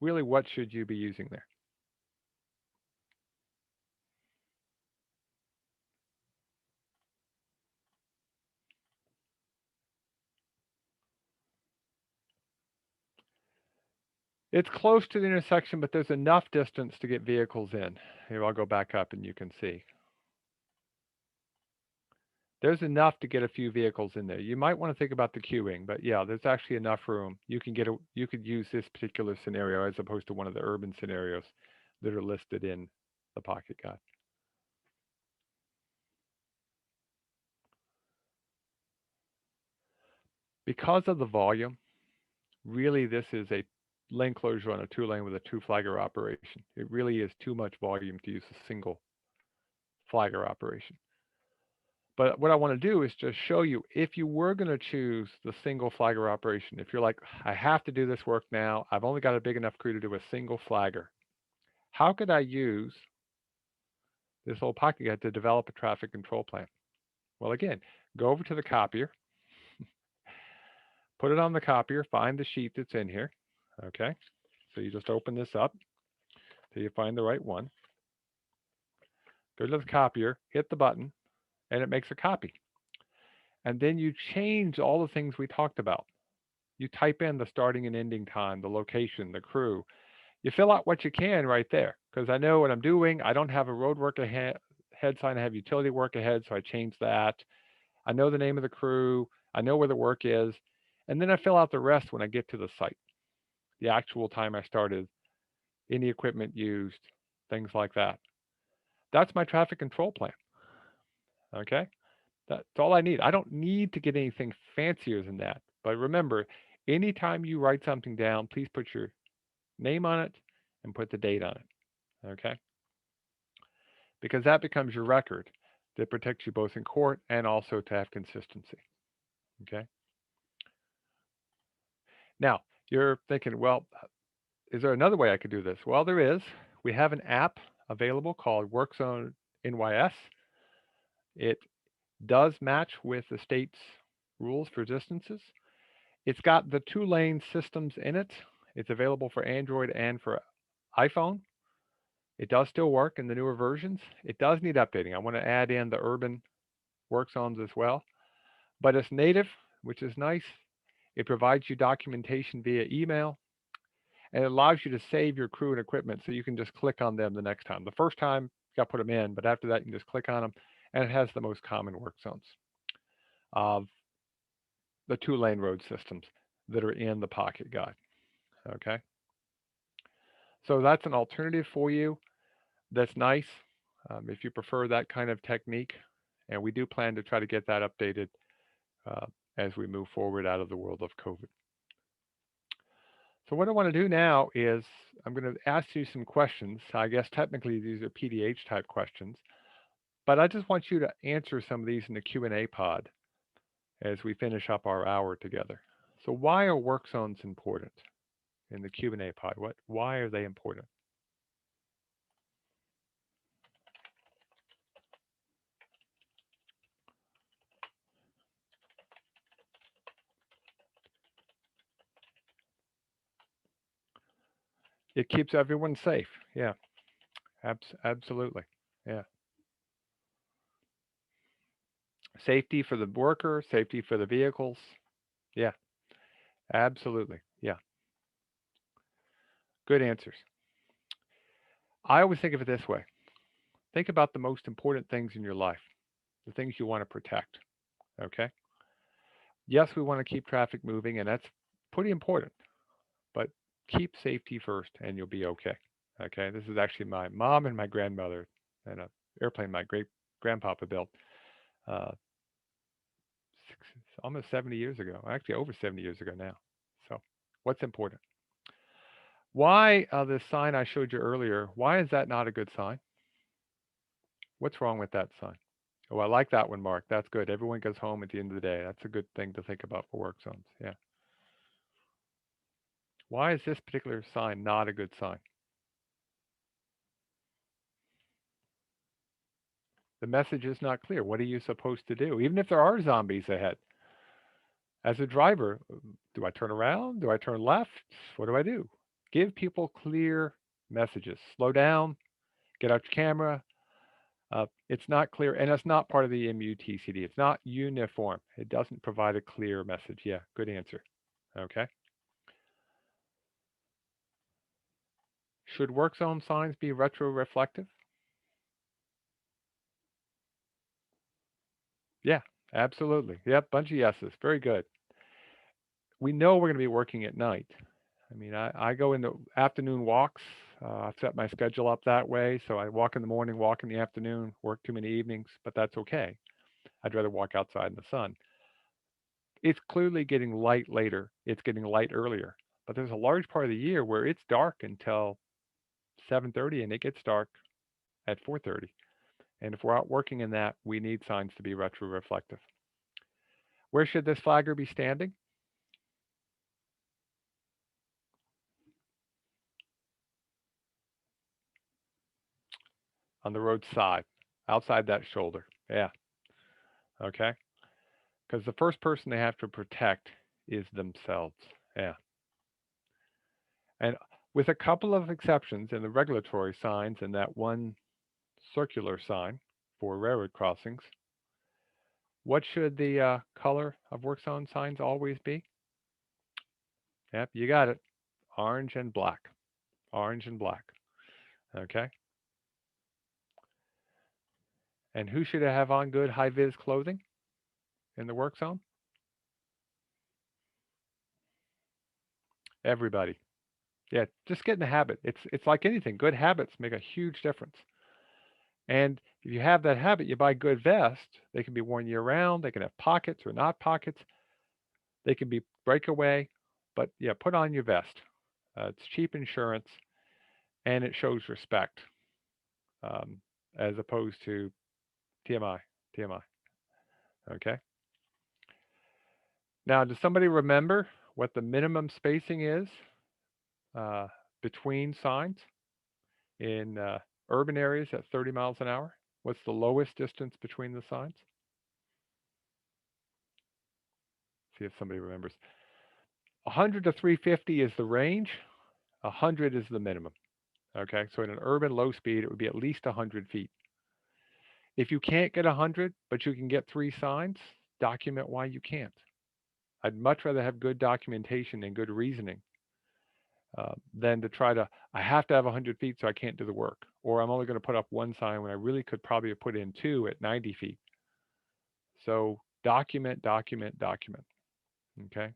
Really, what should you be using there? It's close to the intersection, but there's enough distance to get vehicles in. Here, I'll go back up and you can see. There's enough to get a few vehicles in there. You might want to think about the queuing, but yeah, there's actually enough room. You could use this particular scenario as opposed to one of the urban scenarios that are listed in the pocket guide. Because of the volume, really this is a lane closure on a two lane with a two flagger operation. It really is too much volume to use a single flagger operation. But what I want to do is just show you, if you were going to choose the single flagger operation, if you're like, I have to do this work now, I've only got a big enough crew to do a single flagger, how could I use this old pocket guide to develop a traffic control plan? Well, again, go over to the copier, put it on the copier, find the sheet that's in here. Okay, so you just open this up till you find the right one. Go to the copier, hit the button, and it makes a copy. And then you change all the things we talked about. You type in the starting and ending time, the location, the crew. You fill out what you can right there, because I know what I'm doing. I don't have a road work ahead sign. I have utility work ahead, so I change that. I know the name of the crew. I know where the work is. And then I fill out the rest when I get to the site. The actual time I started, any equipment used, things like that. That's my traffic control plan. Okay? That's all I need. I don't need to get anything fancier than that. But remember, anytime you write something down, please put your name on it and put the date on it. Okay? Because that becomes your record that protects you both in court and also to have consistency. Okay? Now, you're thinking, well, is there another way I could do this? Well, there is. We have an app available called Zone NYS. It does match with the state's rules for distances. It's got the two lane systems in it. It's available for Android and for iPhone. It does still work in the newer versions. It does need updating. I want to add in the urban work zones as well, but it's native, which is nice. It provides you documentation via email, and it allows you to save your crew and equipment so you can just click on them the next time. The first time, you got to put them in, but after that, you can just click on them, and it has the most common work zones of the two lane road systems that are in the pocket guide. Okay. So that's an alternative for you. That's nice if you prefer that kind of technique. And we do plan to try to get that updated uh, as we move forward out of the world of COVID. So what I want to do now is I'm going to ask you some questions. I guess technically these are PDH type questions, but I just want you to answer some of these in the Q&A pod as we finish up our hour together. So why are work zones important in the Q&A pod? Why are they important? It keeps everyone safe. Yeah, absolutely. Yeah. Safety for the worker, safety for the vehicles. Yeah, absolutely. Yeah, good answers. I always think of it this way. Think about the most important things in your life, the things you want to protect. Okay. Yes, we want to keep traffic moving, and that's pretty important, but keep safety first and you'll be okay. Okay. This is actually my mom and my grandmother and an airplane my great grandpapa built uh, almost 70 years ago, actually over 70 years ago now. So, what's important? Why the sign I showed you earlier, why is that not a good sign? What's wrong with that sign? Oh, I like that one, Mark. That's good. Everyone goes home at the end of the day. That's a good thing to think about for work zones. Yeah. Why is this particular sign not a good sign? The message is not clear. What are you supposed to do? Even if there are zombies ahead. As a driver, do I turn around? Do I turn left? What do I do? Give people clear messages. Slow down, get out your camera. It's not clear, and it's not part of the MUTCD. It's not uniform. It doesn't provide a clear message. Yeah, good answer. Okay. Should work zone signs be retroreflective? Yeah, absolutely. Yep, bunch of yeses. Very good. We know we're going to be working at night. I mean, I go into afternoon walks. I've set my schedule up that way. So I walk in the morning, walk in the afternoon, work too many evenings, but that's okay. I'd rather walk outside in the sun. It's clearly getting light later. It's getting light earlier. But there's a large part of the year where it's dark until 7:30 and it gets dark at 4:30. And if we're out working in that, we need signs to be retroreflective. Where should this flagger be standing? On the road side, outside that shoulder. Yeah. Okay. Because the first person they have to protect is themselves. Yeah. And with a couple of exceptions in the regulatory signs and that one circular sign for railroad crossings, what should the color of work zone signs always be? Yep, you got it. Orange and black. Orange and black. Okay. And who should have on good high vis clothing in the work zone? Everybody. Yeah, just get in the habit. It's like anything. Good habits make a huge difference. And if you have that habit, you buy good vests. They can be worn year round. They can have pockets or not pockets. They can be breakaway. But yeah, put on your vest. It's cheap insurance and it shows respect um, as opposed to TMI. TMI. Okay. Now, does somebody remember what the minimum spacing is uh, between signs in urban areas at 30 miles an hour? What's the lowest distance between the signs? See if somebody remembers. 100 to 350 is the range. 100 is the minimum. Okay, so in an urban low speed, it would be at least 100 feet. If you can't get 100, but you can get 3 signs, document why you can't. I'd much rather have good documentation and good reasoning than to try to, I have to have 100 feet so I can't do the work. Or I'm only going to put up 1 sign when I really could probably have put in 2 at 90 feet. So document, document, document. Okay.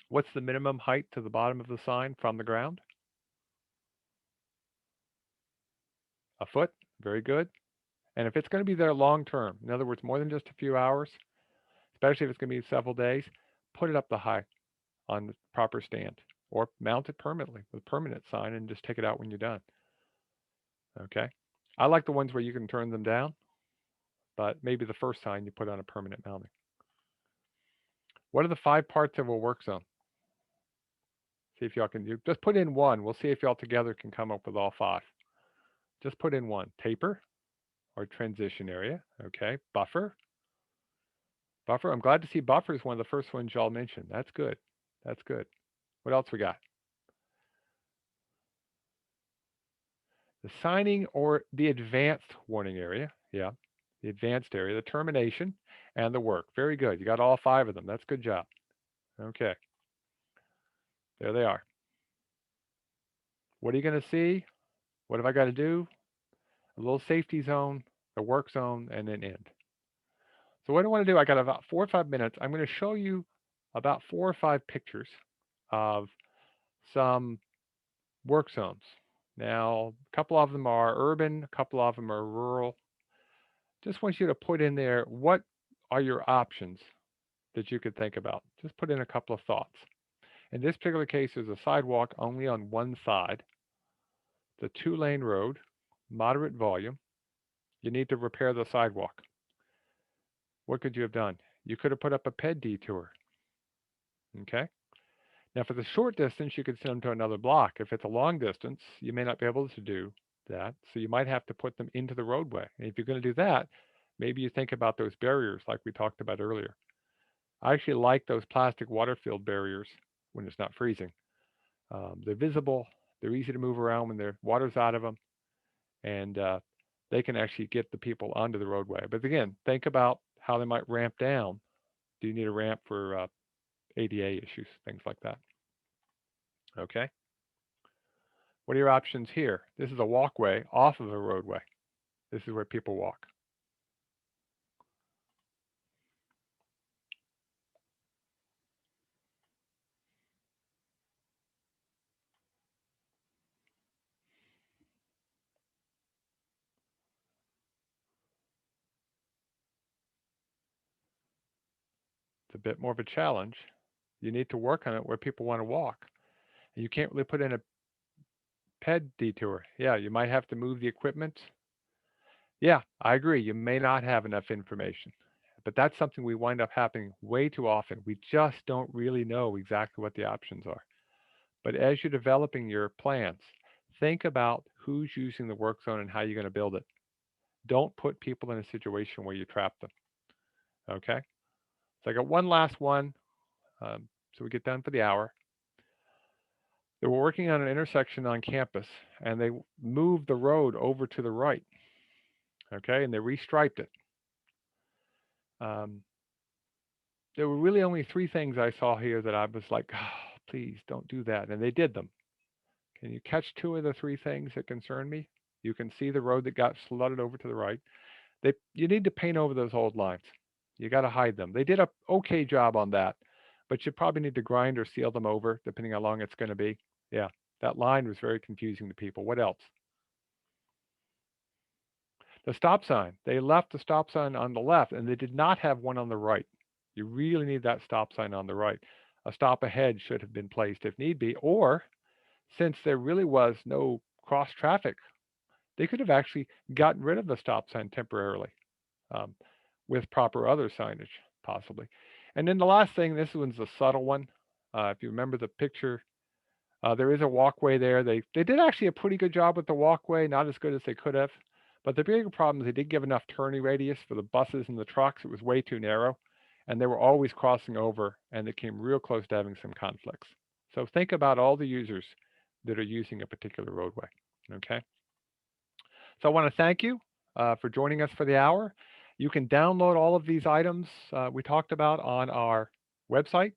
What's the minimum height to the bottom of the sign from the ground? A foot. Very good. And if it's going to be there long term, in other words, more than just a few hours, especially if it's going to be several days, put it up the high on the proper stand or mount it permanently with a permanent sign and just take it out when you're done. Okay. I like the ones where you can turn them down, but maybe the first sign you put on a permanent mounting. What are the 5 parts of a work zone? See if y'all can do. Just put in one. We'll see if y'all together can come up with all 5. Just put in one. Taper or transition area. Okay. Buffer. Buffer. I'm glad to see buffer is one of the first ones y'all mentioned. That's good. That's good. What else we got? The signing or the advanced warning area. Yeah. The advanced area, the termination, and the work. Very good. You got all 5 of them. That's good job. Okay. There they are. What are you going to see? What have I got to do? A little safety zone, a work zone, and then end. So what I want to do, I got about 4 or 5 minutes. I'm going to show you about 4 or 5 pictures of some work zones. Now, a couple of them are urban, a couple of them are rural. Just want you to put in there what are your options that you could think about. Just put in a couple of thoughts. In this particular case, there's a sidewalk only on one side, the 2-lane road, moderate volume. You need to repair the sidewalk. what could you have done? You could have put up a ped detour. Okay. Now, for the short distance, you could send them to another block. If it's a long distance, you may not be able to do that. So you might have to put them into the roadway. And if you're going to do that, maybe you think about those barriers like we talked about earlier. I actually like those plastic water-filled barriers when it's not freezing. They're visible. They're easy to move around when the water's out of them, and they can actually get the people onto the roadway. But again, think about how they might ramp down. Do you need a ramp for ADA issues, things like that? Okay. What are your options here? This is a walkway off of a roadway. This is where people walk. It's a bit more of a challenge. You need to work on it where people want to walk. You can't really put in a ped detour. Yeah, you might have to move the equipment. Yeah, I agree. You may not have enough information, but that's something we wind up happening way too often. We just don't really know exactly what the options are. But as you're developing your plans, think about who's using the work zone and how you're going to build it. Don't put people in a situation where you trap them. Okay? So I got one last one, so we get done for the hour. They were working on an intersection on campus, and they moved the road over to the right. Okay, and they restriped it. Um, there were really only three things I saw here that I was like, oh, please don't do that, and they did them. Can you catch two of the three things that concern me? You can see the road that got flooded over to the right. You need to paint over those old lines. You got to hide them. They did a okay job on that, but you probably need to grind or seal them over, depending how long it's going to be. Yeah, that line was very confusing to people. What else? The stop sign. They left the stop sign on the left, and they did not have one on the right. You really need that stop sign on the right. A stop ahead should have been placed if need be, or since there really was no cross traffic, they could have actually gotten rid of the stop sign temporarily. Um, with proper other signage, possibly. And then the last thing, this one's a subtle one. If you remember the picture, there is a walkway there. They did actually a pretty good job with the walkway, not as good as they could have. But the bigger problem is they did give enough turning radius for the buses and the trucks. It was way too narrow, and they were always crossing over, and they came real close to having some conflicts. So think about all the users that are using a particular roadway. Okay. So I want to thank you for joining us for the hour. You can download all of these items we talked about on our website,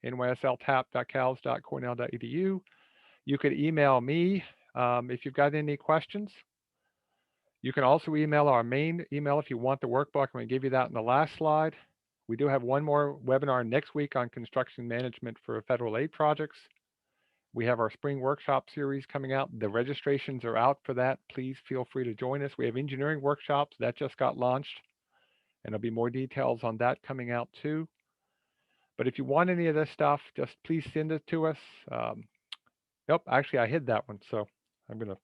nysltap.cals.cornell.edu. You could email me if you've got any questions. You can also email our main email if you want the workbook. I'm going to give you that in the last slide. We do have one more webinar next week on construction management for federal aid projects. We have our spring workshop series coming out. The registrations are out for that. Please feel free to join us. We have engineering workshops that just got launched, and there'll be more details on that coming out too. But if you want any of this stuff, just please send it to us. Nope, actually I hid that one, so I'm going to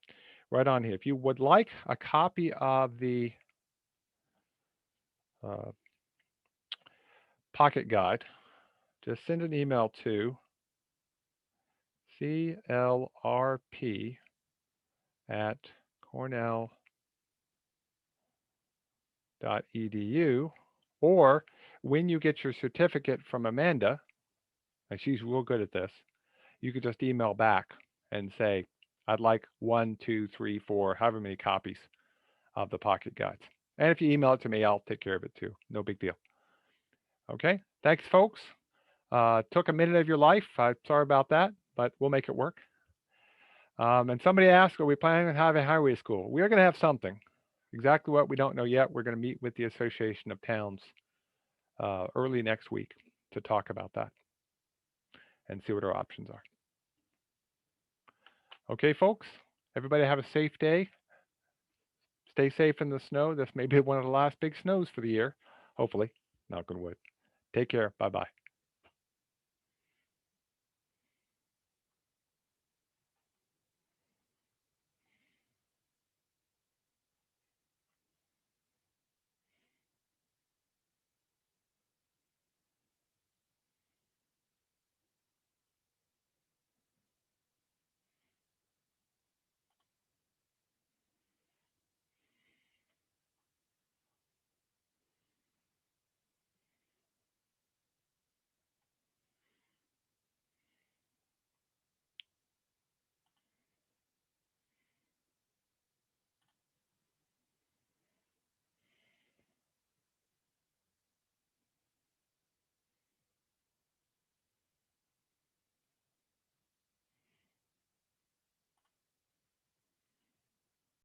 write on here. If you would like a copy of the pocket guide, just send an email to clrp@cornell.edu, or when you get your certificate from Amanda, and she's real good at this, you could just email back and say, I'd like 1, 2, 3, 4, however many copies of the pocket guides. And if you email it to me, I'll take care of it too. No big deal. Okay, thanks folks. Took a minute of your life. I'm sorry about that, but we'll make it work. And somebody asked, are we planning on having highway school? We are going to have something. Exactly what we don't know yet. We're going to meet with the Association of Towns early next week to talk about that and see what our options are. Okay, folks, everybody have a safe day. Stay safe in the snow. This may be one of the last big snows for the year, hopefully. Knock on wood. Take care. Bye-bye.